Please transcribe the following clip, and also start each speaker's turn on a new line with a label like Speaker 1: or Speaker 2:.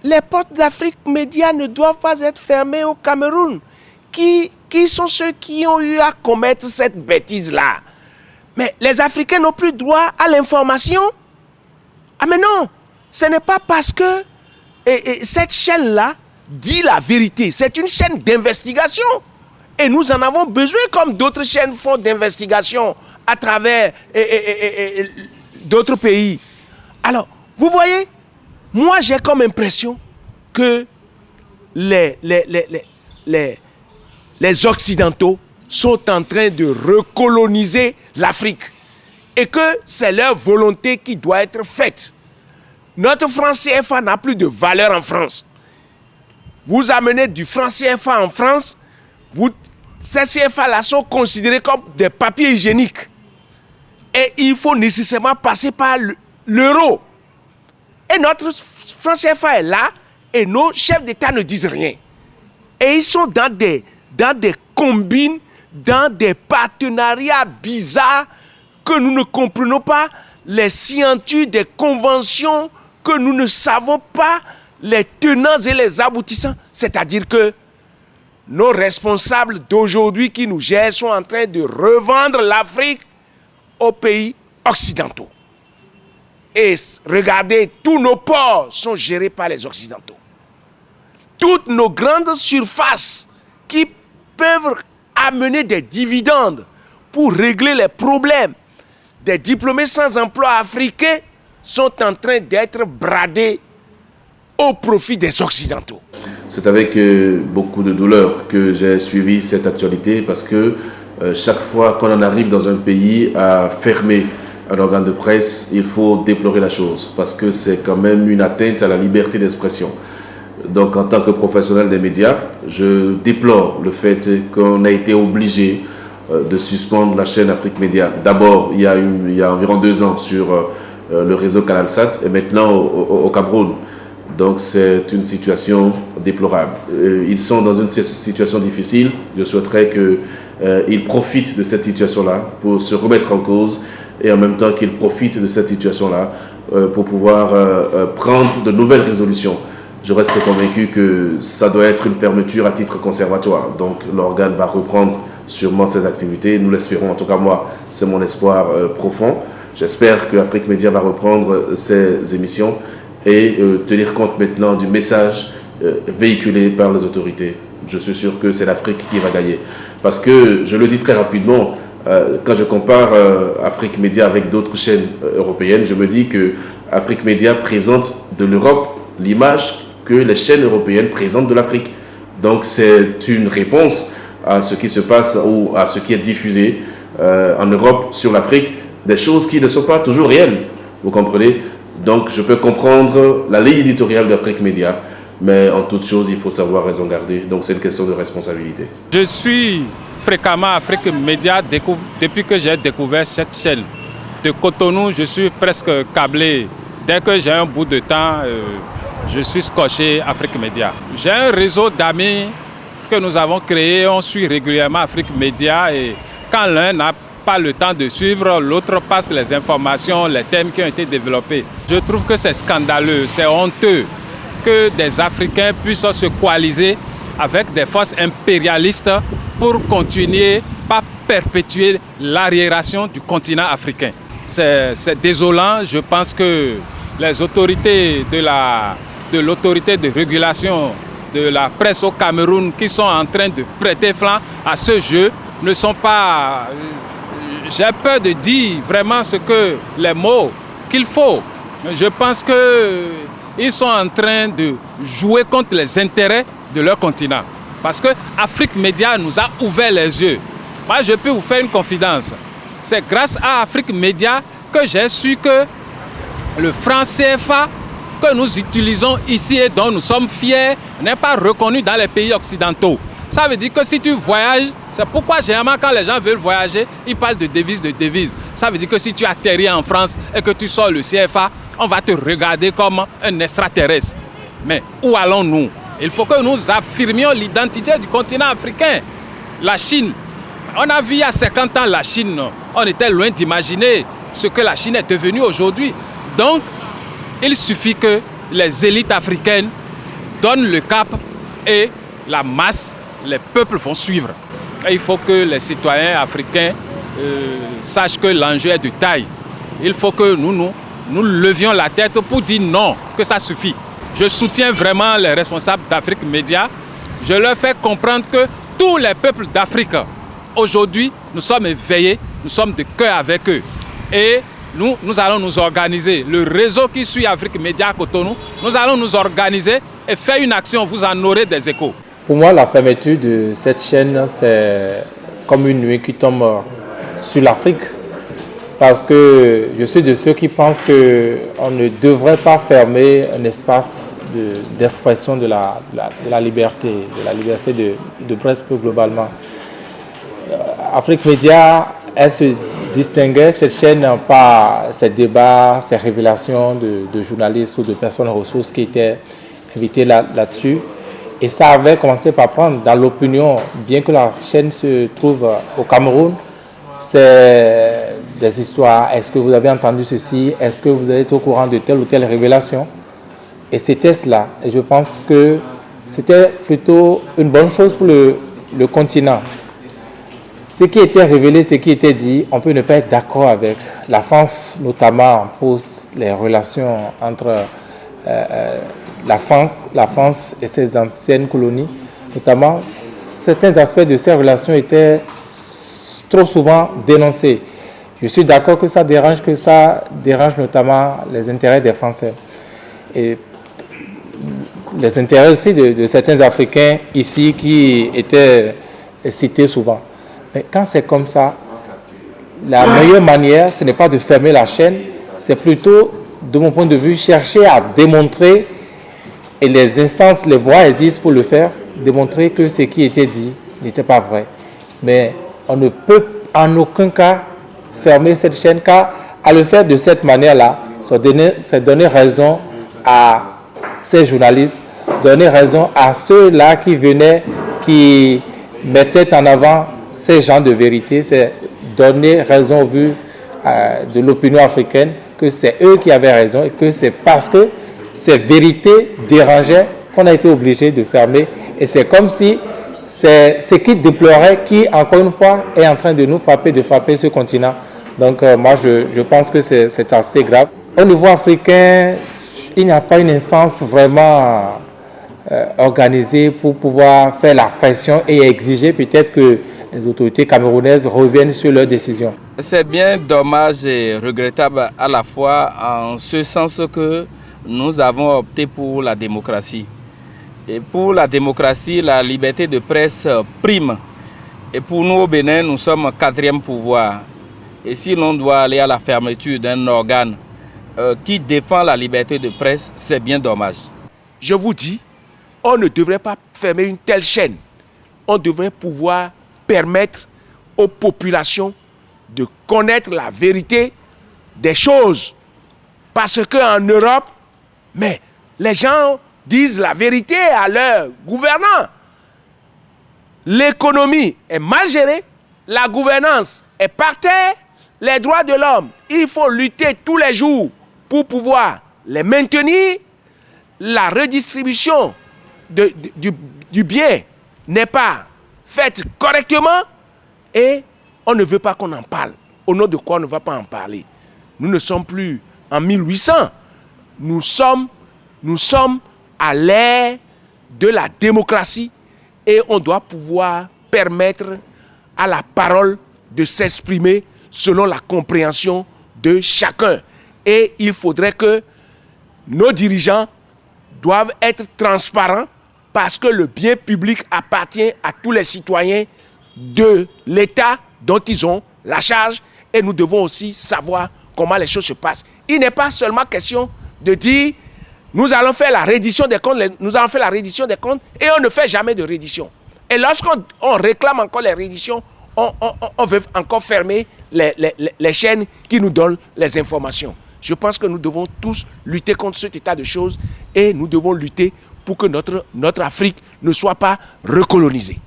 Speaker 1: les portes d'Afrique Média ne doivent pas être fermées au Cameroun. Qui sont ceux qui ont eu à commettre cette bêtise-là? Mais les Africains n'ont plus droit à l'information. Ah mais non, ce n'est pas parce que cette chaîne-là dit la vérité. C'est une chaîne d'investigation. Et nous en avons besoin comme d'autres chaînes font d'investigation à travers d'autres pays. Alors, vous voyez, moi j'ai comme impression que les Occidentaux sont en train de recoloniser l'Afrique et que c'est leur volonté qui doit être faite. Notre franc CFA n'a plus de valeur en France. Vous amenez du franc CFA en France, ces CFA-là sont considérés comme des papiers hygiéniques. Et il faut nécessairement passer par l'euro. Et notre franc CFA est là et nos chefs d'État ne disent rien. Et ils sont dans des combines, dans des partenariats bizarres que nous ne comprenons pas, les signatures des conventions que nous ne savons pas, les tenants et les aboutissants. C'est-à-dire que nos responsables d'aujourd'hui qui nous gèrent sont en train de revendre l'Afrique aux pays occidentaux. Et regardez, tous nos ports sont gérés par les Occidentaux. Toutes nos grandes surfaces qui peuvent amener des dividendes pour régler les problèmes des diplômés sans emploi africains sont en train d'être bradés au profit des Occidentaux.
Speaker 2: C'est avec beaucoup de douleur que j'ai suivi cette actualité parce que chaque fois qu'on en arrive dans un pays à fermer un organe de presse, il faut déplorer la chose parce que c'est quand même une atteinte à la liberté d'expression. Donc en tant que professionnel des médias, je déplore le fait qu'on a été obligé de suspendre la chaîne Afrique Média. D'abord, il y a environ 2 ans sur le réseau Canalsat et maintenant au Cameroun. Donc c'est une situation déplorable. Ils sont dans une situation difficile. Je souhaiterais qu'ils profitent de cette situation-là pour se remettre en cause et en même temps qu'ils profitent de cette situation-là pour pouvoir prendre de nouvelles résolutions. Je reste convaincu que ça doit être une fermeture à titre conservatoire. Donc l'organe va reprendre sûrement ses activités. Nous l'espérons, en tout cas moi, c'est mon espoir profond. J'espère que Afrique Média va reprendre ses émissions et tenir compte maintenant du message véhiculé par les autorités. Je suis sûr que c'est l'Afrique qui va gagner. Parce que, je le dis très rapidement, quand je compare Afrique Média avec d'autres chaînes européennes, je me dis que Afrique Média présente de l'Europe l'image que les chaînes européennes présentent de l'Afrique. Donc c'est une réponse à ce qui se passe ou à ce qui est diffusé en Europe sur l'Afrique, des choses qui ne sont pas toujours réelles, vous comprenez? Donc je peux comprendre la ligne éditoriale d'Afrique Média, mais en toute chose, il faut savoir raison garder. Donc c'est une question de responsabilité.
Speaker 3: Je suis fréquemment Afrique Média depuis que j'ai découvert cette chaîne. De Cotonou, je suis presque câblé. Dès que j'ai un bout de temps, je suis scotché Afrique Média. J'ai un réseau d'amis que nous avons créé, on suit régulièrement Afrique Média et quand l'un n'a pas le temps de suivre, l'autre passe les informations, les thèmes qui ont été développés. Je trouve que c'est scandaleux, c'est honteux que des Africains puissent se coaliser avec des forces impérialistes pour continuer, pas perpétuer l'arriération du continent africain. C'est désolant, je pense que les autorités de l'autorité de régulation de la presse au Cameroun qui sont en train de prêter flanc à ce jeu ne sont pas... J'ai peur de dire vraiment les mots qu'il faut. Je pense qu'ils sont en train de jouer contre les intérêts de leur continent. Parce que Afrique Média nous a ouvert les yeux. Moi, je peux vous faire une confidence. C'est grâce à Afrique Média que j'ai su que le franc CFA que nous utilisons ici et dont nous sommes fiers n'est pas reconnu dans les pays occidentaux. Ça veut dire que si tu voyages, c'est pourquoi généralement quand les gens veulent voyager, ils parlent de devises. Ça veut dire que si tu atterris en France et que tu sors le CFA, on va te regarder comme un extraterrestre. Mais où allons-nous? Il faut que nous affirmions l'identité du continent africain. La Chine, on a vu il y a 50 ans la Chine, on était loin d'imaginer ce que la Chine est devenue aujourd'hui. Donc, il suffit que les élites africaines donne le cap et la masse, les peuples vont suivre. Et il faut que les citoyens africains sachent que l'enjeu est de taille. Il faut que nous levions la tête pour dire non, que ça suffit. Je soutiens vraiment les responsables d'Afrique Média. Je leur fais comprendre que tous les peuples d'Afrique, aujourd'hui, nous sommes éveillés, nous sommes de cœur avec eux. Et nous allons nous organiser. Le réseau qui suit Afrique Média à Cotonou, nous allons nous organiser et faire une action. Vous en aurez des échos.
Speaker 4: Pour moi, la fermeture de cette chaîne, c'est comme une nuit qui tombe sur l'Afrique. Parce que je suis de ceux qui pensent qu'on ne devrait pas fermer un espace d'expression de la liberté, de la liberté de presse plus globalement. Afrique Média, elle se distinguait, cette chaîne, par ces débats, ces révélations de journalistes ou de personnes ressources qui étaient invités là-dessus. Et ça avait commencé par prendre dans l'opinion, bien que la chaîne se trouve au Cameroun, c'est des histoires. Est-ce que vous avez entendu ceci? Est-ce que vous êtes au courant de telle ou telle révélation? Et c'était cela. Et je pense que c'était plutôt une bonne chose pour le continent. Ce qui était révélé, ce qui était dit, on peut ne pas être d'accord avec. La France, notamment, pose les relations entre la France et ses anciennes colonies. Notamment, certains aspects de ces relations étaient trop souvent dénoncés. Je suis d'accord que ça dérange notamment les intérêts des Français. Et les intérêts aussi de certains Africains ici qui étaient cités souvent. Mais quand c'est comme ça, la meilleure manière, ce n'est pas de fermer la chaîne, c'est plutôt, de mon point de vue, chercher à démontrer, et les instances, les voies existent pour le faire, démontrer que ce qui était dit n'était pas vrai. Mais on ne peut en aucun cas fermer cette chaîne, car à le faire de cette manière-là, c'est donner raison à ces journalistes, donner raison à ceux-là qui venaient, qui mettaient en avant ces gens de vérité, c'est donner raison au vu de l'opinion africaine que c'est eux qui avaient raison et que c'est parce que ces vérités dérangeaient qu'on a été obligé de fermer. Et c'est comme si c'est ce qui déplorait qui, encore une fois, est en train de nous frapper, de frapper ce continent. Donc moi, je pense que c'est assez grave. Au niveau africain, il n'y a pas une instance vraiment organisée pour pouvoir faire la pression et exiger peut-être que les autorités camerounaises reviennent sur leurs décisions.
Speaker 5: C'est bien dommage et regrettable à la fois en ce sens que nous avons opté pour la démocratie. Et pour la démocratie, la liberté de presse prime. Et pour nous au Bénin, nous sommes 4e pouvoir. Et si l'on doit aller à la fermeture d'un organe qui défend la liberté de presse, c'est bien dommage.
Speaker 1: Je vous dis, on ne devrait pas fermer une telle chaîne. On devrait pouvoir permettre aux populations de connaître la vérité des choses. Parce qu'en Europe, mais les gens disent la vérité à leurs gouvernants. L'économie est mal gérée, la gouvernance est par terre, les droits de l'homme, il faut lutter tous les jours pour pouvoir les maintenir. La redistribution du bien n'est pas faite correctement et on ne veut pas qu'on en parle. Au nom de quoi on ne va pas en parler? Nous ne sommes plus en 1800. Nous sommes à l'ère de la démocratie et on doit pouvoir permettre à la parole de s'exprimer selon la compréhension de chacun. Et il faudrait que nos dirigeants doivent être transparents parce que le bien public appartient à tous les citoyens de l'État dont ils ont la charge et nous devons aussi savoir comment les choses se passent. Il n'est pas seulement question de dire nous allons faire la reddition des comptes, et on ne fait jamais de reddition. Et lorsqu'on réclame encore les redditions, on veut encore fermer les chaînes qui nous donnent les informations. Je pense que nous devons tous lutter contre cet état de choses et nous devons lutter pour que notre Afrique ne soit pas recolonisée.